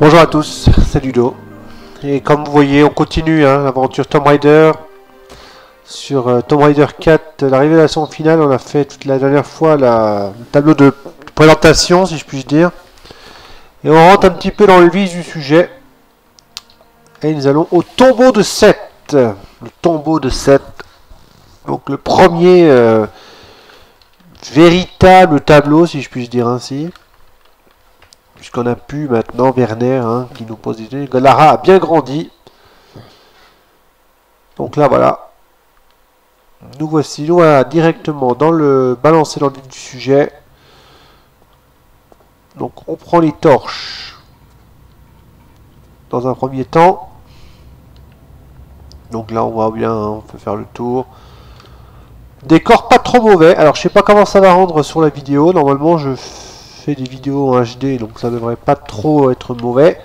Bonjour à tous, c'est Ludo. Et comme vous voyez, on continue l'aventure Tomb Raider. Sur Tomb Raider 4, la révélation finale, on a fait toute la dernière fois le tableau de présentation, si je puis dire. Et on rentre un petit peu dans le vif du sujet. Et nous allons au tombeau de Seth. Le tombeau de Seth. Donc le premier véritable tableau, si je puis dire ainsi. Puisqu'on a pu maintenant Werner qui nous pose des idées. Lara a bien grandi. Donc là voilà. Nous voici, nous voilà directement dans le balancé dans le vif du sujet. Donc on prend les torches dans un premier temps. Donc là on voit bien, on peut faire le tour. Décor pas trop mauvais. Alors je sais pas comment ça va rendre sur la vidéo. Normalement je fais des vidéos en HD, donc ça devrait pas trop être mauvais.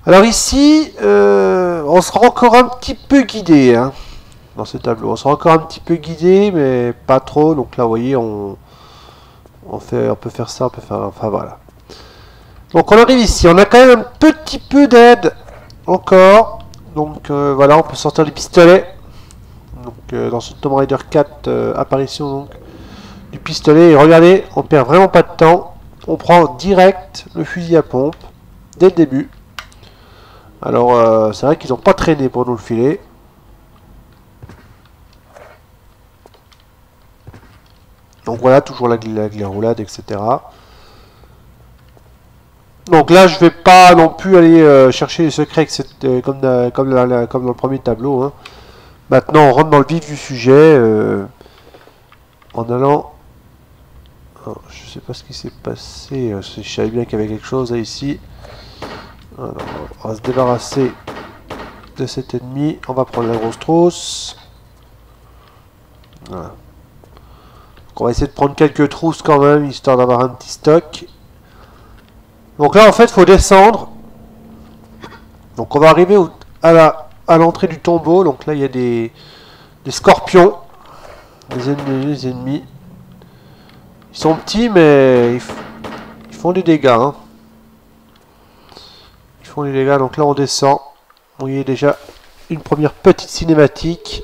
Alors ici, on sera encore un petit peu guidé dans ce tableau. On sera encore un petit peu guidé, mais pas trop. Donc là, vous voyez, on peut faire ça, on peut faire... Enfin voilà. Donc on arrive ici. On a quand même un petit peu d'aide encore. Donc voilà, on peut sortir les pistolets. Donc dans ce Tomb Raider 4, apparition donc du pistolet. Et regardez, on perd vraiment pas de temps. On prend direct le fusil à pompe dès le début. Alors c'est vrai qu'ils n'ont pas traîné pour nous le filer. Donc voilà, toujours la roulade, etc. Donc là, je vais pas non plus aller chercher les secrets comme dans le premier tableau. Maintenant, on rentre dans le vif du sujet en allant... Oh, je sais pas ce qui s'est passé. Je savais bien qu'il y avait quelque chose là, ici. Alors, on va se débarrasser de cet ennemi. On va prendre la grosse trousse. Voilà. Donc on va essayer de prendre quelques trousses quand même, histoire d'avoir un petit stock. Donc là, en fait, il faut descendre. Donc on va arriver à l'entrée du tombeau. Donc là, il y a des scorpions. Les ennemis. Ils sont petits, mais ils font des dégâts. Ils font des dégâts. Donc là, on descend. Vous voyez déjà une première petite cinématique.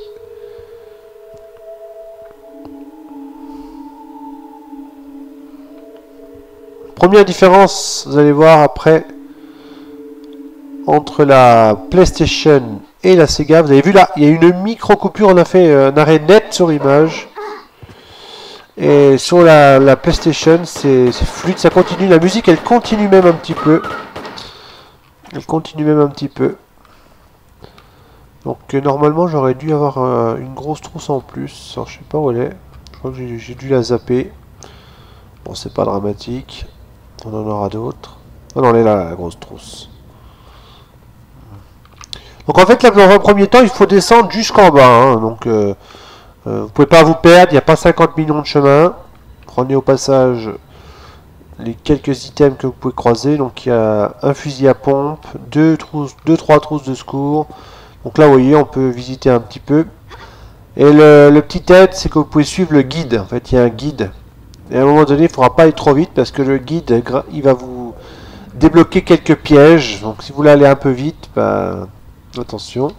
Première différence, vous allez voir après, entre la PlayStation et la Sega. Vous avez vu là, il y a une micro coupure. On a fait un arrêt net sur l'image. Et sur la PlayStation, c'est fluide, ça continue. La musique, elle continue même un petit peu. Elle continue même un petit peu. Donc normalement, j'aurais dû avoir une grosse trousse en plus. Alors, je sais pas où elle est. Je crois que j'ai dû la zapper. Bon, c'est pas dramatique. On en aura d'autres. Oh non, elle est là, la grosse trousse. Donc en fait, là, dans un premier temps, il faut descendre jusqu'en bas. Donc vous pouvez pas vous perdre, il n'y a pas 50 millions de chemins. Prenez au passage les quelques items que vous pouvez croiser. Donc il y a un fusil à pompe, 2-3 trousses de secours. Donc là, vous voyez, on peut visiter un petit peu. Et le petit aide, c'est que vous pouvez suivre le guide. En fait, il y a un guide. Et à un moment donné, il ne faudra pas aller trop vite parce que le guide, il va vous débloquer quelques pièges. Donc si vous voulez aller un peu vite, bah, attention.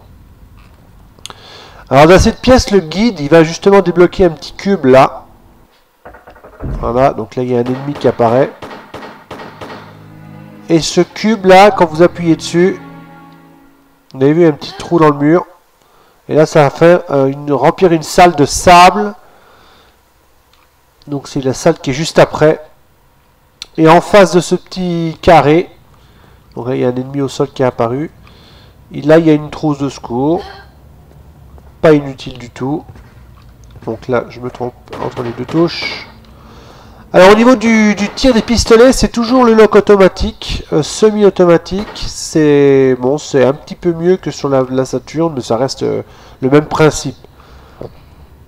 Alors dans cette pièce, le guide, il va justement débloquer un petit cube là. Voilà, donc là il y a un ennemi qui apparaît. Et ce cube là, quand vous appuyez dessus, vous avez vu un petit trou dans le mur. Et là ça va faire remplir une salle de sable. Donc c'est la salle qui est juste après. Et en face de ce petit carré, donc là il y a un ennemi au sol qui est apparu. Et là il y a une trousse de secours. Pas inutile du tout. Donc là, je me trompe entre les deux touches. Alors au niveau du tir des pistolets, c'est toujours le lock automatique, semi-automatique. C'est bon, c'est un petit peu mieux que sur la Saturn, mais ça reste le même principe.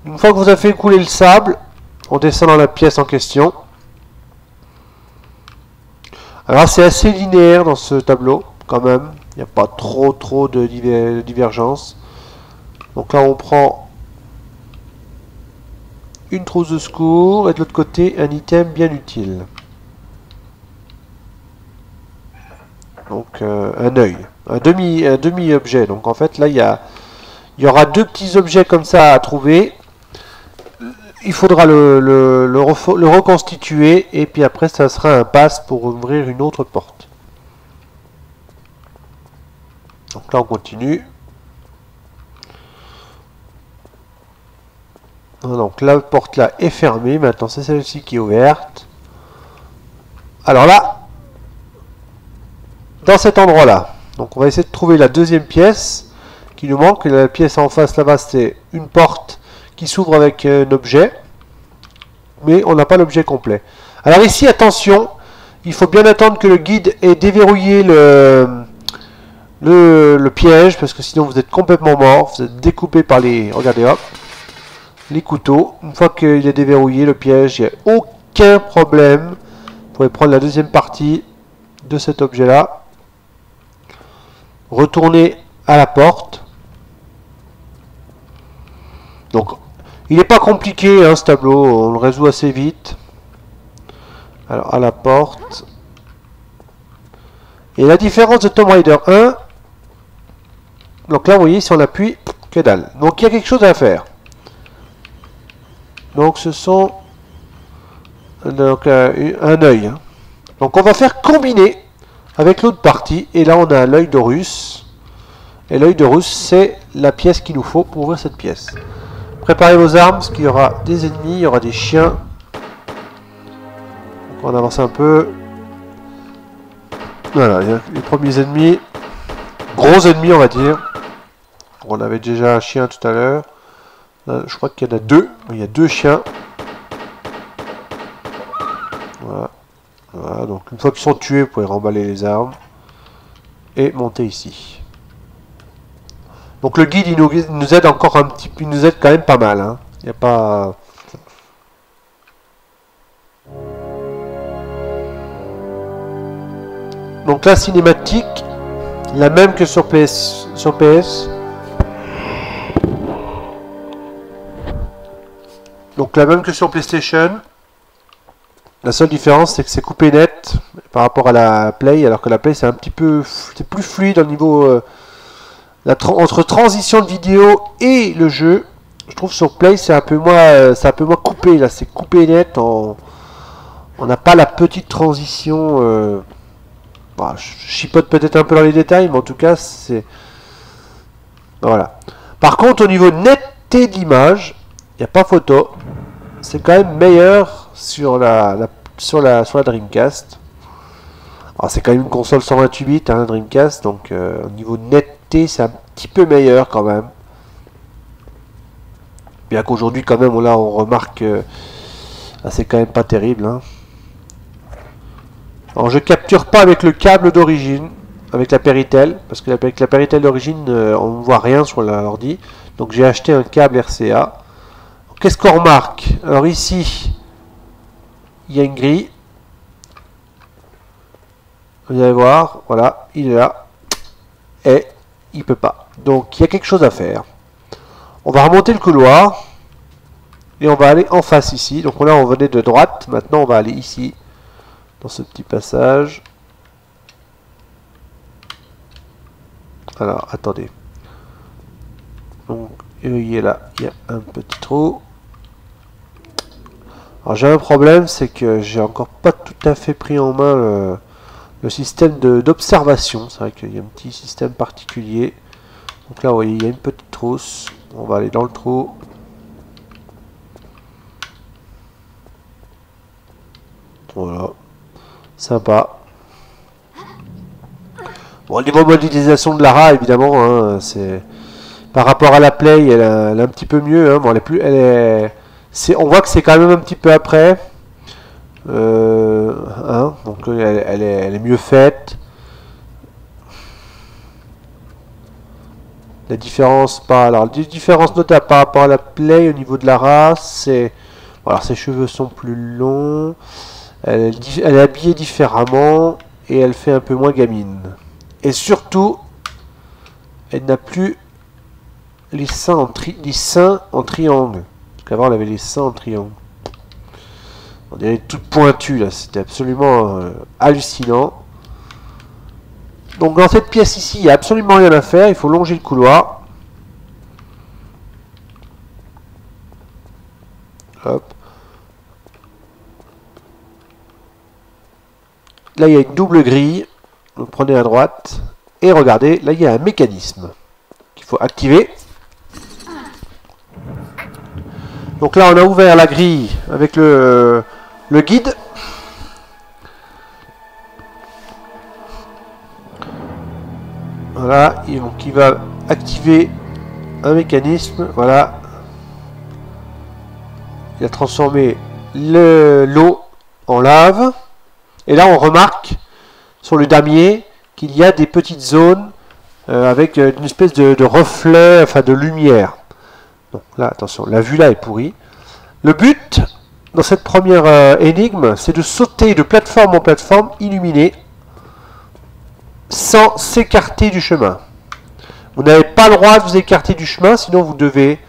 Une fois que vous avez fait couler le sable, on descend dans la pièce en question. Alors c'est assez linéaire dans ce tableau, quand même. Il n'y a pas trop de divergence. Donc là, on prend une trousse de secours et de l'autre côté, un item bien utile. donc un œil, un demi objet. Donc en fait là il y aura deux petits objets comme ça à trouver. Il faudra le reconstituer et puis après ça sera un pass pour ouvrir une autre porte. Donc là on continue. Donc la porte là est fermée, maintenant c'est celle-ci qui est ouverte. Alors là, dans cet endroit là, donc on va essayer de trouver la deuxième pièce qui nous manque. La pièce en face là-bas c'est une porte qui s'ouvre avec un objet, mais on n'a pas l'objet complet. Alors ici attention, il faut bien attendre que le guide ait déverrouillé le piège, parce que sinon vous êtes complètement mort, vous êtes découpé par les... Regardez hop, les couteaux. Une fois qu'il est déverrouillé le piège, il n'y a aucun problème. Vous pouvez prendre la deuxième partie de cet objet là, retourner à la porte. Donc il n'est pas compliqué hein, ce tableau, on le résout assez vite. Alors à la porte, et la différence de Tomb Raider 1, donc là vous voyez si on appuie, que dalle. Donc il y a quelque chose à faire. Donc ce sont donc, un œil. Hein. Donc on va faire combiner avec l'autre partie. Et là on a l'œil d'Horus. Et l'œil d'Horus c'est la pièce qu'il nous faut pour ouvrir cette pièce. Préparez vos armes parce qu'il y aura des ennemis, il y aura des chiens. Donc on va avancer un peu. Voilà, les premiers ennemis. Gros ennemis on va dire. On avait déjà un chien tout à l'heure. Je crois qu'il y en a deux. Il y a deux chiens. Voilà. Voilà. Donc une fois qu'ils sont tués, vous pouvez remballer les armes. Et monter ici. Donc le guide, il nous aide encore un petit peu. Il nous aide quand même pas mal. Hein. Il n'y a pas... Donc la cinématique, la même que sur PS. Donc la même que sur PlayStation. La seule différence c'est que c'est coupé net par rapport à la Play, alors que la Play c'est un petit peu c'est plus fluide au niveau entre transition de vidéo et le jeu. Je trouve sur Play c'est un peu moins coupé, là c'est coupé net, on n'a pas la petite transition. Bon, je chipote peut-être un peu dans les détails, mais en tout cas c'est voilà. Par contre au niveau netteté d'image, il n'y a pas photo. C'est quand même meilleur sur la Dreamcast. Alors c'est quand même une console 128 bits, hein, Dreamcast, donc au niveau netteté, c'est un petit peu meilleur quand même. Bien qu'aujourd'hui quand même, là on remarque c'est quand même pas terrible. Hein. Alors je capture pas avec le câble d'origine, avec la Péritel, parce que avec la Péritel d'origine, on ne voit rien sur l'ordi. Donc j'ai acheté un câble RCA. Qu'est-ce qu'on remarque? Alors ici, il y a une grille. Vous allez voir, voilà, il est là. Et il peut pas. Donc il y a quelque chose à faire. On va remonter le couloir. Et on va aller en face ici. Donc là on venait de droite. Maintenant on va aller ici. Dans ce petit passage. Alors attendez. Donc il est là. Il y a un petit trou. Alors j'ai un problème, c'est que j'ai encore pas tout à fait pris en main le système d'observation. C'est vrai qu'il y a un petit système particulier. Donc là, vous voyez, il y a une petite trousse. On va aller dans le trou. Voilà. Sympa. Bon, au niveau modélisation de Lara, évidemment, hein, c'est par rapport à la Play, elle est un petit peu mieux. Hein. Bon, on voit que c'est quand même un petit peu après. Hein, donc elle est mieux faite. La différence alors les différences notables par rapport à la Play au niveau de la race, c'est voilà, ses cheveux sont plus longs, elle est habillée différemment et elle fait un peu moins gamine. Et surtout, elle n'a plus les seins en triangle. Parce qu'avant elle avait les seins en triangle. On dirait toute pointue là, c'était absolument hallucinant. Donc dans cette pièce ici, il n'y a absolument rien à faire. Il faut longer le couloir. Hop. Là, il y a une double grille. Donc prenez à droite. Et regardez, là, il y a un mécanisme qu'il faut activer. Donc là, on a ouvert la grille avec le guide. Voilà, donc il va activer un mécanisme. Voilà. Il a transformé l'eau en lave. Et là, on remarque sur le damier qu'il y a des petites zones avec une espèce de reflet, enfin de lumière. Donc là, attention, la vue là est pourrie. Le but dans cette première énigme, c'est de sauter de plateforme en plateforme illuminée sans s'écarter du chemin. Vous n'avez pas le droit de vous écarter du chemin, sinon vous devez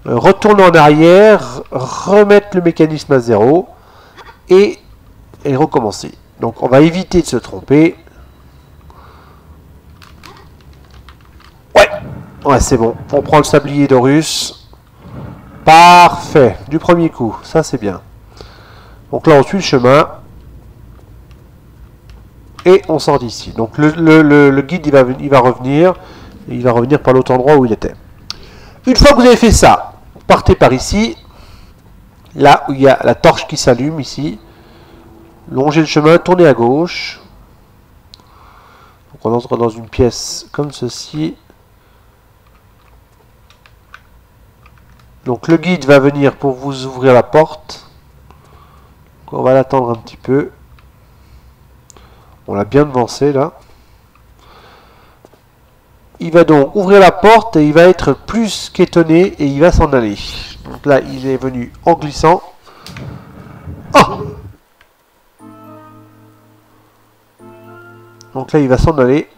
retourner en arrière, remettre le mécanisme à zéro et recommencer. Donc on va éviter de se tromper. Ouais, c'est bon. On prend le sablier d'Horus. Parfait. Du premier coup. Ça, c'est bien. Donc là, on suit le chemin. Et on sort d'ici. Donc le guide, il va revenir. Et il va revenir par l'autre endroit où il était. Une fois que vous avez fait ça, partez par ici. Là où il y a la torche qui s'allume, ici. Longez le chemin, tournez à gauche. Donc on entre dans une pièce comme ceci. Donc le guide va venir pour vous ouvrir la porte. Donc, on va l'attendre un petit peu. On l'a bien devancé là. Il va donc ouvrir la porte et il va être plus qu'étonné et il va s'en aller. Donc là, il est venu en glissant. Oh! Donc là, il va s'en aller.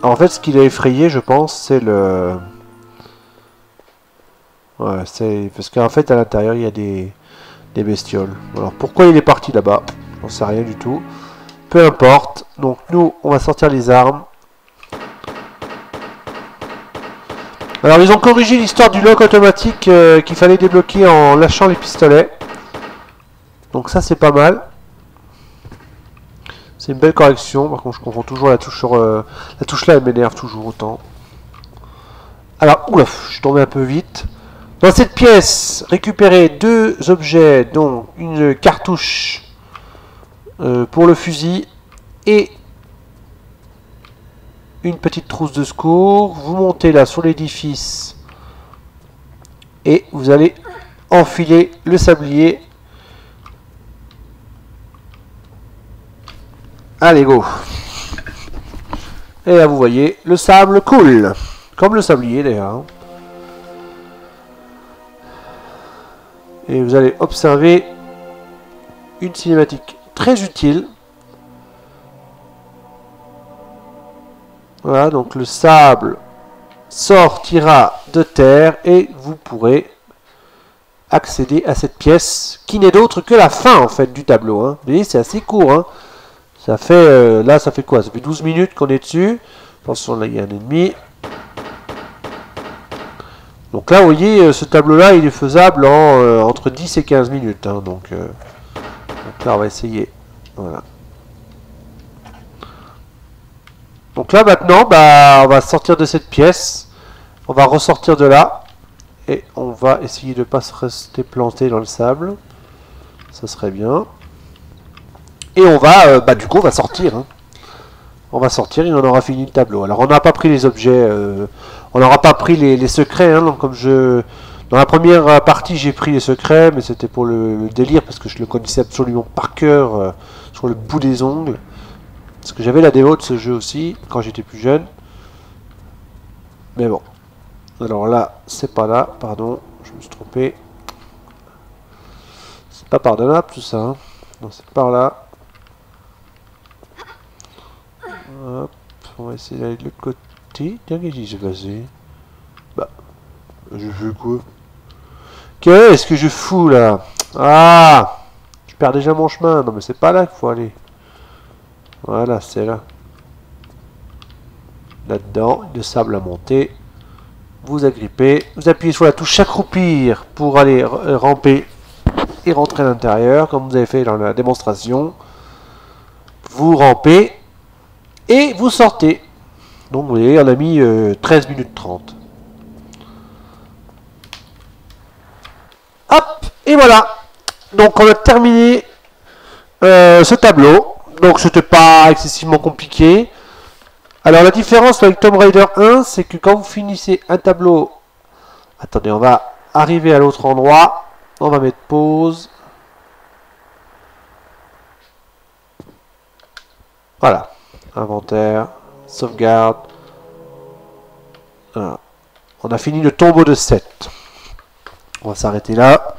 En fait, ce qu'il a effrayé, je pense, c'est le... Ouais, c'est... Parce qu'en fait, à l'intérieur, il y a des bestioles. Alors, pourquoi il est parti là-bas? J'en sais rien du tout. Peu importe. Donc, nous, on va sortir les armes. Alors, ils ont corrigé l'histoire du lock automatique qu'il fallait débloquer en lâchant les pistolets. Donc, ça, c'est pas mal. C'est une belle correction. Par contre, je confonds toujours la touche sur... la touche là, elle m'énerve toujours autant. Alors, oula, je suis tombé un peu vite. Dans cette pièce, récupérez deux objets, donc une cartouche pour le fusil et une petite trousse de secours. Vous montez là sur l'édifice et vous allez enfiler le sablier. Allez, go! Et là, vous voyez, le sable coule. Comme le sablier, d'ailleurs. Et vous allez observer une cinématique très utile. Voilà, donc le sable sortira de terre et vous pourrez accéder à cette pièce qui n'est d'autre que la fin, en fait, du tableau. Hein. Vous voyez, c'est assez court, hein. Ça fait, là, ça fait quoi? Ça fait 12 minutes qu'on est dessus. Attention, là, il y a un ennemi. Donc là, vous voyez, ce tableau-là, il est faisable en entre 10 et 15 minutes. Hein, donc là, on va essayer. Voilà. Donc là, maintenant, bah, on va sortir de cette pièce. On va ressortir de là. Et on va essayer de ne pas se rester planté dans le sable. Ça serait bien. Et on va, bah du coup, on va sortir. Hein. On va sortir et on aura fini le tableau. Alors, on n'a pas pris les objets, on n'aura pas pris les secrets. Hein, donc, comme dans la première partie, j'ai pris les secrets, mais c'était pour le délire parce que je le connaissais absolument par cœur sur le bout des ongles. Parce que j'avais la démo de ce jeu aussi quand j'étais plus jeune. Mais bon. Alors là, c'est pas là, pardon, je me suis trompé. C'est pas pardonnable tout ça. Hein. Non, c'est par là. Hop, on va essayer d'aller de l'autre côté. Tiens, qu'est-ce qui s'est passé? Bah, je fais quoi? Qu'est-ce que je fous là? Ah! Je perds déjà mon chemin. Non, mais c'est pas là qu'il faut aller. Voilà, c'est là. Là-dedans, de sable à monter. Vous agrippez, vous appuyez sur la touche s'accroupir pour aller ramper et rentrer à l'intérieur, comme vous avez fait dans la démonstration. Vous rampez et vous sortez. Donc vous voyez, on a mis 13 minutes 30. Hop, et voilà. Donc on a terminé ce tableau. Donc c'était pas excessivement compliqué. Alors la différence avec Tomb Raider 1, c'est que quand vous finissez un tableau... Attendez, on va arriver à l'autre endroit. On va mettre pause. Voilà. Inventaire, sauvegarde. Voilà. On a fini le tombeau de 7. On va s'arrêter là.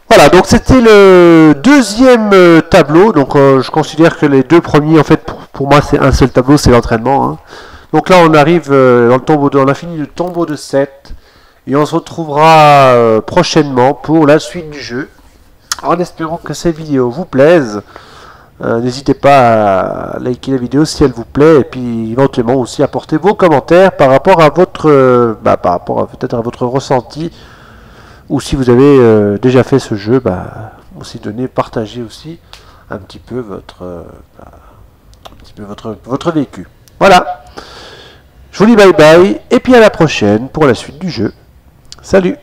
Voilà, donc c'était le deuxième tableau. Donc je considère que les deux premiers, en fait, pour moi, c'est un seul tableau, c'est l'entraînement. Hein. Donc là, on arrive dans le tombeau on a fini le tombeau de 7. Et on se retrouvera prochainement pour la suite du jeu. En espérant que cette vidéo vous plaise. N'hésitez pas à liker la vidéo si elle vous plaît. Et puis éventuellement aussi apporter vos commentaires par rapport à votre par rapport à peut-être à votre ressenti. Ou si vous avez déjà fait ce jeu, aussi partagez aussi un petit peu votre vécu. Voilà. Je vous dis bye bye et puis à la prochaine pour la suite du jeu. Salut!